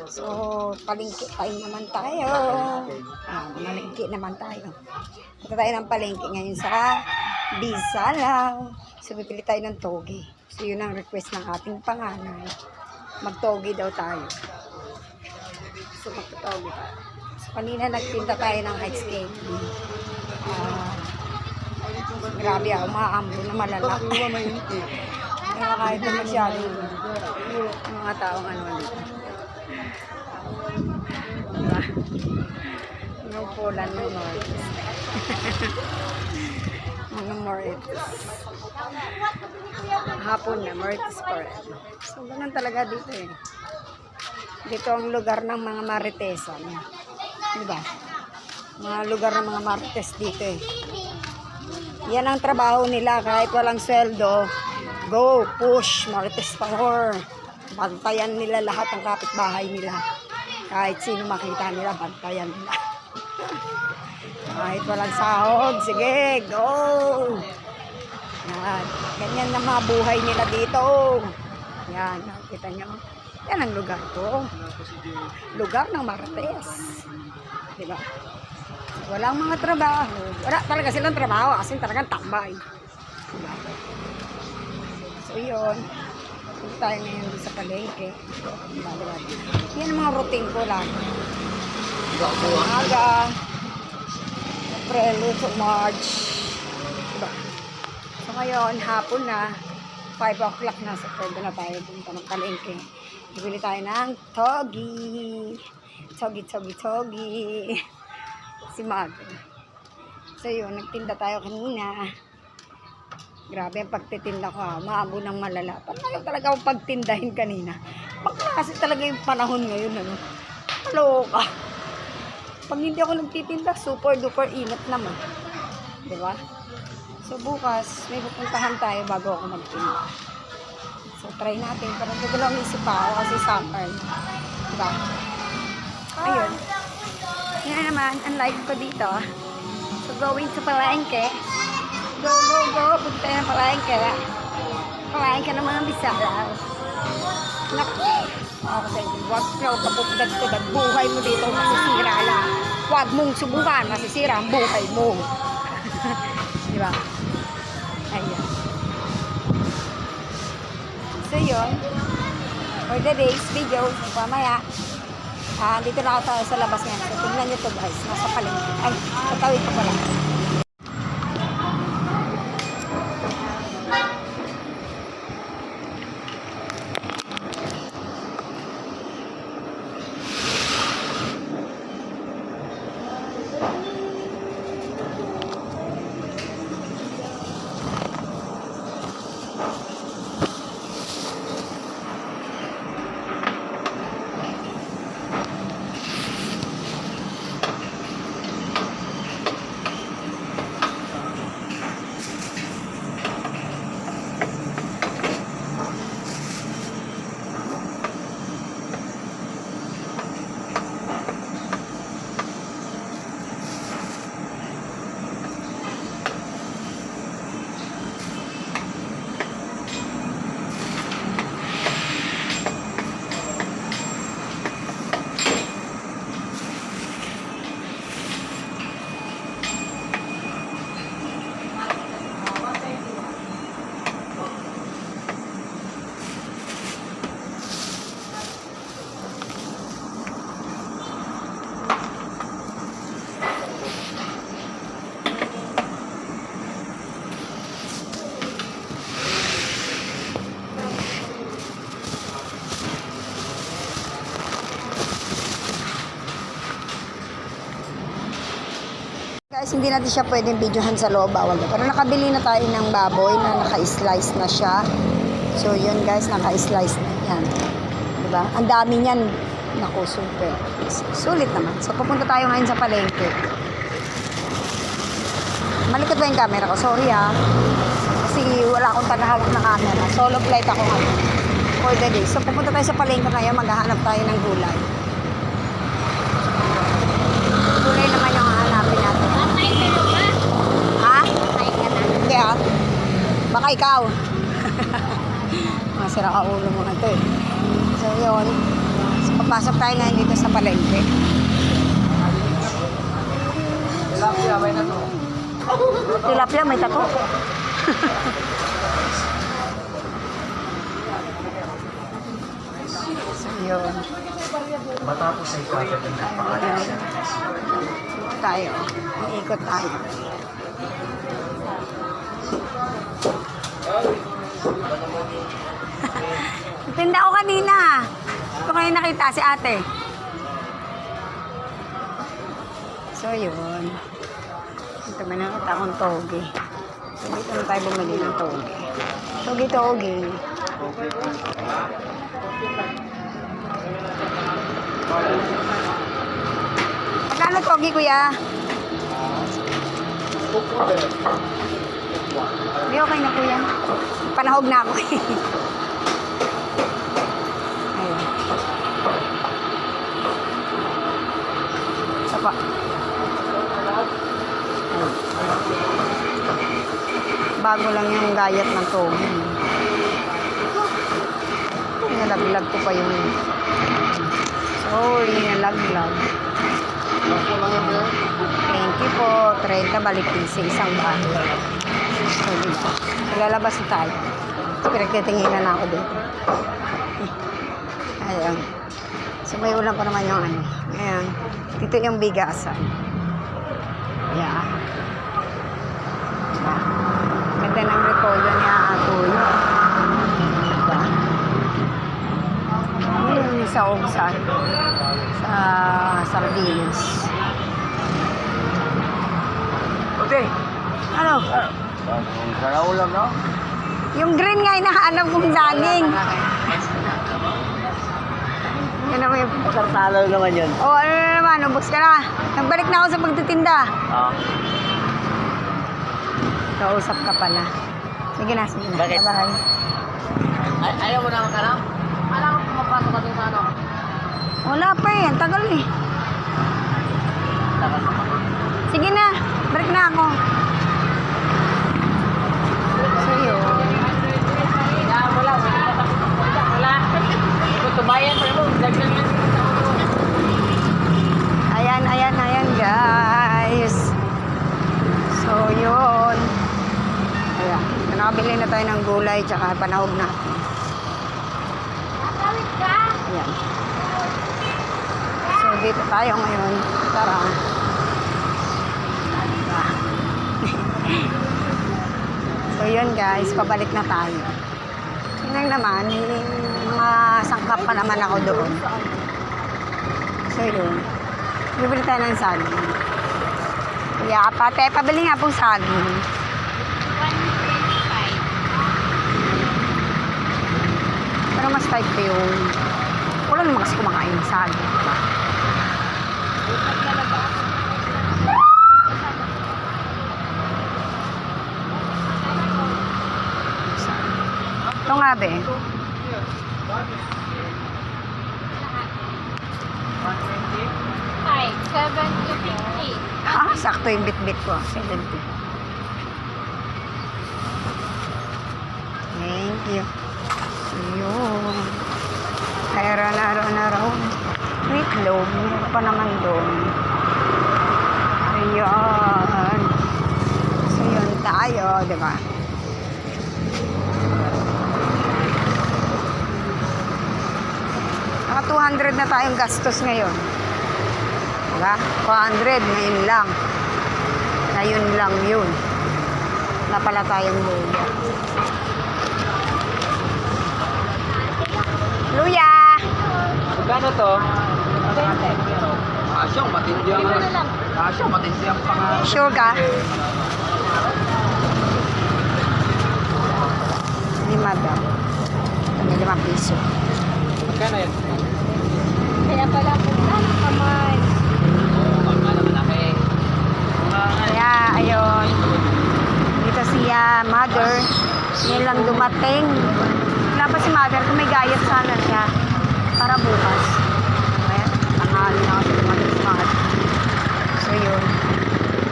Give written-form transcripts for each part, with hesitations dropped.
So, palengke tayo naman tayo. Malengke naman tayo. Punta tayo ng palengke ngayon sa Bisalaw. So, bibili tayo ng toge. So, yun ang request ng ating panganay. Magtoge daw tayo. So, magtoge tayo. So, kanina nagtinda tayo ng ice candy. Grabe ako, maambo na malala. Nakakahit na masyado mga taong ano dito. Diba? Nupulan ng Marites. Mga Marites. Hapon na, Marites pa rin. So, ganun talaga dito eh. Dito ang lugar ng mga Maritesan. Diba? Mga lugar ng mga Marites dito eh. Yan ang trabaho nila kahit walang sweldo. Go, push, Marites power. Bantayan nila lahat ng kapitbahay nila. Kahit sino makita nila, bantayan nila. Kahit walang sahod, sige, go! Yan. Ganyan na mga buhay nila dito. Yan, nakikita nyo. Yan ang lugar ko. Lugar ng Marites. Diba? Walang mga trabaho. Wala talaga silang trabaho kasi talagang tambay. Diba? So yun. Punta tayo ngayon sa palengke. Yan ang mga routine ko lang. Umaga. April to March. Diba? So ngayon, hapon na. 5 o'clock na. So pwede na tayo punta ng palengke. Bibili tayo ng togi. Togi. Si Mag. So yun, nagtinda tayo kanina. Grabe ang pagtitinda ko ha. Maabo ng malala. Parang talaga akong pagtindahin kanina. Bakla kasi talaga yung panahon ngayon. Ano? Maloka. Pag hindi ako nagtitinda, super duper init naman. Diba? So bukas, may pupuntahan tayo bago ako magtinda. So try natin. Parang gugulang isip pa ako kasi summer. Diba? Ayun. Yan naman, ang life ko dito. So, going to palengke. Go. Punta tayo ng palengke. Palengke ng mga Bisalaw. Naku. Kasi, huwag ka pupunta dito. Buhay mo dito, masisira lang. Huwag mong subukan, masisira ang buhay mo. Diba? Ayan. So, yun. For the day's video, pamaya. Dito na ako sa labas ngayon. So, tingnan nyo ito guys. Nasa palengke. Ay, tatawid ko pala. Guys, hindi natin siya pwedeng videohan sa loob, bawal na. Pero nakabili na tayo ng baboy na naka-slice na siya. So, yun guys, naka-slice na yan. Diba? Ang dami niyan. Naku, super. Sulit naman. So, pupunta tayo ngayon sa palengke. Malikot ba yung camera ko? Sorry ha. Kasi wala akong tagahawak na camera. Solo flight ako ngayon. For the day. So, pupunta tayo sa palengke ngayon. Maghahanap tayo ng gulay. Gulay naman yung hahanapin natin. Ha? Hindi ha? Baka ikaw. Masira ka ulo mo na ito eh. So yun. Papasok tayo ngayon dito sa palengke. Tilapia, may tato. So, yun. Matapos ay kagad ng napakalas. Tayo. Ikot tayo. Tinda ko kanina. Ito kayo nakita si ate. So, yun. Ito may nakita akong toge. So, dito na tayo bumili ng toge. Toge. Magkano toge, kuya? Hindi, okay na, kuya. Panahog na ako. Ayun. Isa pa. Ayun. Bago lang yung gayat ng toge. Nalaglag ko pa yung... Sorry, nalaglag. Thank you po. 30 balik 15, isang bahay. So, dito. Lalabas na tayo. Pinagtitinginan ako dito. Ayan. So, may ulam pa naman yung ano. Ayan. Dito yung bigasan. Ayan. Ganda ng repolyo niya ako. Ayan. Sa Ogsan. Sa Sardinas. Okay. Ano? Sana ulam, no? Yung green nga hinahanap kong saging. Yan naman yung... Talo naman yun. Oh, ano na naman, ubos ka na. Nagbalik na ako sa pagtitinda. Kausap ka pala. Sige na. Bakit? Bye-bye. Ayaw mo na magkanap? Alam ko pumapasok ka din sa ano? Wala pa eh. Ang tagal eh. Sige na. Balik na ako. So yun. Wala. Tubayan pa mo. Ayan guys. So yun. Ayan. Nakabili na tayo ng gulay tsaka panahog natin. Ayan. So dito tayo ngayon. Tara. So yun guys, pabalik na tayo. Yun naman, mga sangkap pa naman ako doon. So yun, bibili tayo ng saging. Kaya pate, pabili nga pong saging. 125. Pero mas type ko yung, wala naman kasi kumakain ng saging. Ito nga be. Hi, 7 to 50. Sakto yung bit-bit ko. 70. Thank you. Yun. Kaya na raw. Meatloaf. Meron pa naman doon. Ayan. So yun tayo, diba? Naka 200 na tayong gastos ngayon. Diba? 200 ngayon lang. Ngayon lang yun. Wala pala tayong luya. Luya! Magkano to? Asyong, matindi ang... Asyong, matindi ang pangalan. Sure ka? 5 daw. Ito 5 piso. Magkano yan? Kaya pala punta ng kamay. Magkano malaki? Kaya, ayun. Dito siya, mother. Ngayon lang dumating. Wala pa si mother kung may gayat sana siya. Para bukas. Kaya, tanghali na kasi dumating si mother. So, yun.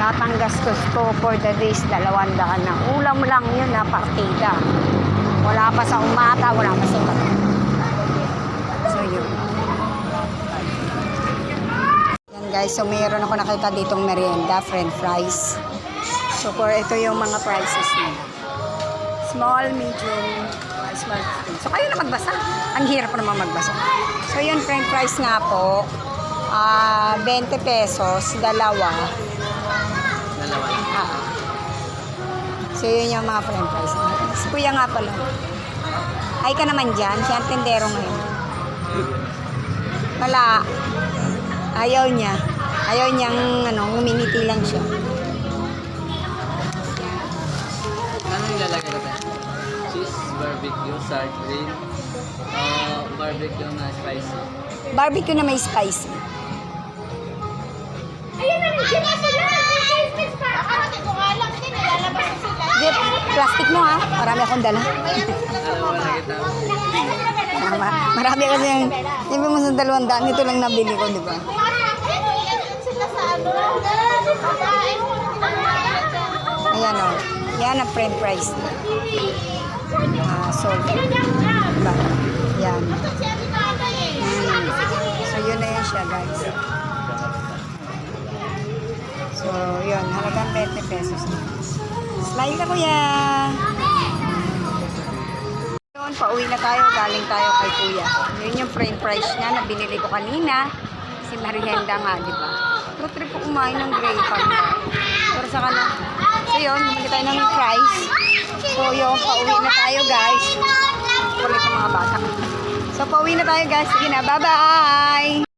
Lahat ng gastos ko for the days, 200 na. Ulam lang yun na partida. Wala pa sa umaga, wala pa sa iba. So, yun. guys, so mayroon ako nakita ditong merienda, french fries. So, ito yung mga prices nila. Small, medium, small. So, kayo na magbasa. Ang hirap pa naman magbasa. So, yun, french fries nga po. 20 pesos, dalawa. Dalawa. So, yun yung mga french fries. Si kuya nga pala. Ay ka naman dyan. Siya ang tendero ngayon. Wala. Ayaw niya. Ayaw niyang, ngumingiti lang siya. Ano nilalagay ko tayo? Cheese, barbecue, sour cream, barbecue na spicy. Barbecue na may spicy. Ayun na, hindi na sila. Akarating ko nga lang, hindi nilalabas na sila. Di, plastic mo ha. Marami akong dala. Dalawa na kita. Marami kasi yung, sabi mo sa 200, ito lang nabili ko, di ba? Sila sa ano. Ayan o. Yan ang french fries. Salt. Diba? Yan. So, yun na yan siya, guys. So, yun. Halagang 20 pesos. Smile ka, kuya. Yun, pauwi na tayo. Galing tayo kay kuya. Yun yung french fries niya na binili ko kanina. Si Marienda nga, di ba? Pero trip ko kumain ng gray pag. Pero sa kanan. So yun, bumili tayo ng fries. So yun, pauwi na tayo guys. Kulit ang mga bata. So pauwi na tayo guys. Sige na, bye-bye!